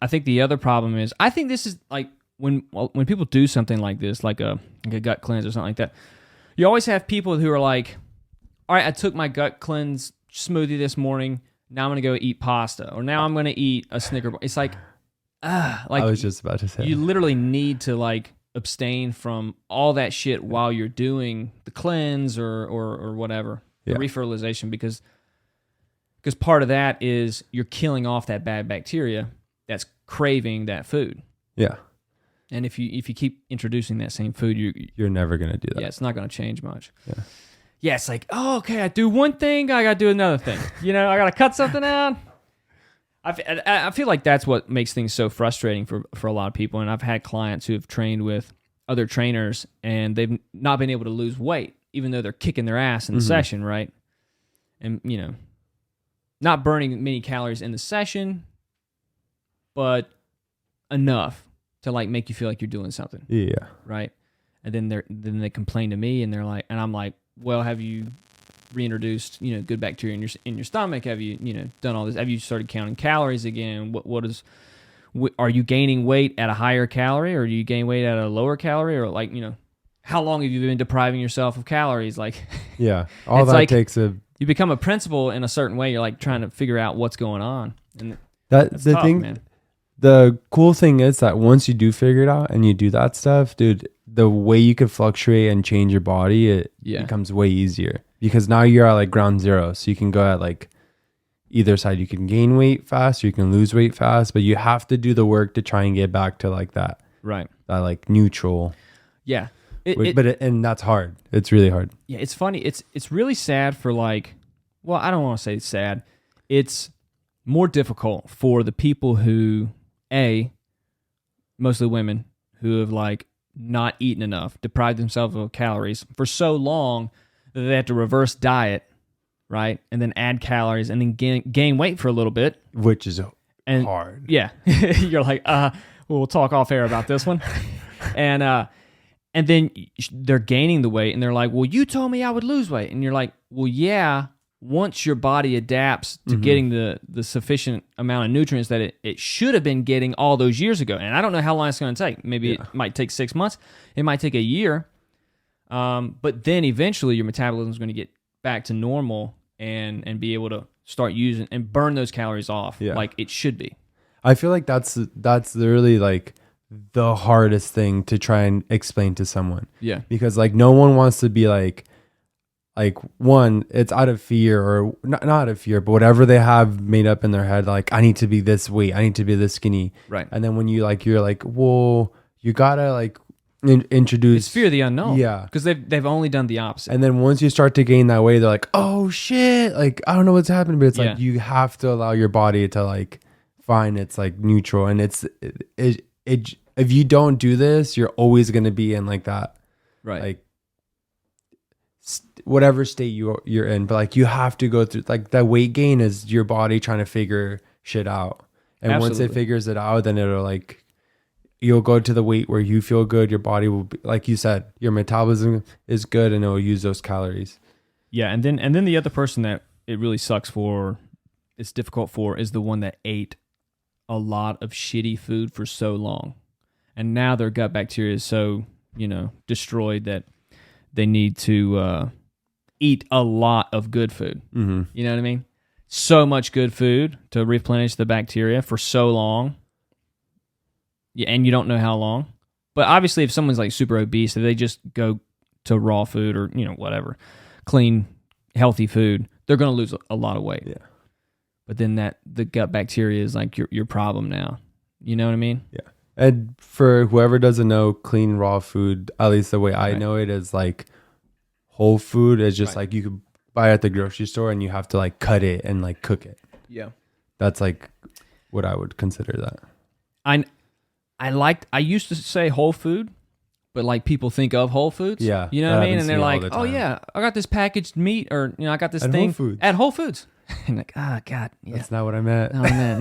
I think the other problem is, I think this is like when people do something like this, like a gut cleanse or something like that, you always have people who are like, all right, I took my gut cleanse smoothie this morning, now I'm going to go eat pasta, or now I'm going to eat a Snicker bar. It's like, like I was just about to say, you literally need to like abstain from all that shit while you're doing the cleanse or whatever, the refertilization, because part of that is you're killing off that bad bacteria that's craving that food. Yeah. And if you keep introducing that same food, you're never going to do that. Yeah, it's not going to change much. Yeah. Yeah, it's like, oh, okay, I do one thing, I got to do another thing. I got to cut something out. I feel like that's what makes things so frustrating for a lot of people. And I've had clients who have trained with other trainers, and they've not been able to lose weight, even though they're kicking their ass in the session, right? And, not burning many calories in the session, but enough to like make you feel like you're doing something. Yeah. Right. And then they complain to me, and they're like, and I'm like, well, have you reintroduced good bacteria in your stomach? Have you done all this? Have you started counting calories again? Are you gaining weight at a higher calorie, or do you gain weight at a lower calorie, or like how long have you been depriving yourself of calories? Like, yeah, all that like, takes a. You become a principal in a certain way. You're like trying to figure out what's going on, and that's the tough, thing. Man. The cool thing is that once you do figure it out and you do that stuff, dude, the way you can fluctuate and change your body, it becomes way easier, because now you're at like ground zero. So you can go at like either side. You can gain weight fast, or you can lose weight fast, but you have to do the work to try and get back to like that. Right. That like neutral. Yeah. And that's hard. It's really hard. Yeah. It's funny. It's really sad for like, well, I don't want to say sad. It's more difficult for the people who, mostly women, who have like not eaten enough, deprived themselves of calories for so long that they have to reverse diet, right? And then add calories and then gain weight for a little bit. Which is hard. Yeah. You're like, we'll talk off air about this one. And then they're gaining the weight, and they're like, well, you told me I would lose weight. And you're like, well, yeah, once your body adapts to getting the sufficient amount of nutrients that it should have been getting all those years ago. And I don't know how long it's going to take. Maybe it might take 6 months. It might take a year. But then eventually your metabolism is going to get back to normal and be able to start using and burn those calories off like it should be. I feel like that's really like the hardest thing to try and explain to someone. Yeah. Because like no one wants to be like one, it's out of fear, or not out of fear, but whatever they have made up in their head, like I need to be this weight, I need to be this skinny. Right. And then when you're like, well, you gotta like introduce. It's fear of the unknown. Yeah. Because they've only done the opposite. And then once you start to gain that weight, they're like, oh shit, like I don't know what's happening, but it's like you have to allow your body to like find its like neutral, and it if you don't do this, you're always gonna be in like that, right? Like whatever state you're in, but like you have to go through like that weight gain is your body trying to figure shit out, and once it figures it out, then it'll like you'll go to the weight where you feel good. Your body will be, like you said, your metabolism is good, and it'll use those calories. Yeah, and then the other person that it really sucks for, it's difficult for, is the one that ate a lot of shitty food for so long, and now their gut bacteria is so destroyed that they need to eat a lot of good food. Mm-hmm. You know what I mean? So much good food to replenish the bacteria for so long. Yeah, and you don't know how long. But obviously, if someone's like super obese, if they just go to raw food or whatever, clean, healthy food, they're going to lose a lot of weight. Yeah. But then the gut bacteria is like your problem now. You know what I mean? Yeah. And for whoever doesn't know, clean raw food, at least the way I know it, is like whole food is just like you could buy at the grocery store, and you have to like cut it and like cook it. Yeah. That's like what I would consider that. I used to say whole food, but like people think of Whole Foods. Yeah. You know what I mean? And they're like, oh yeah, I got this packaged meat, or I got this thing Whole Foods. at Whole Foods. And like, oh God. Yeah. That's not what I meant. No, I meant.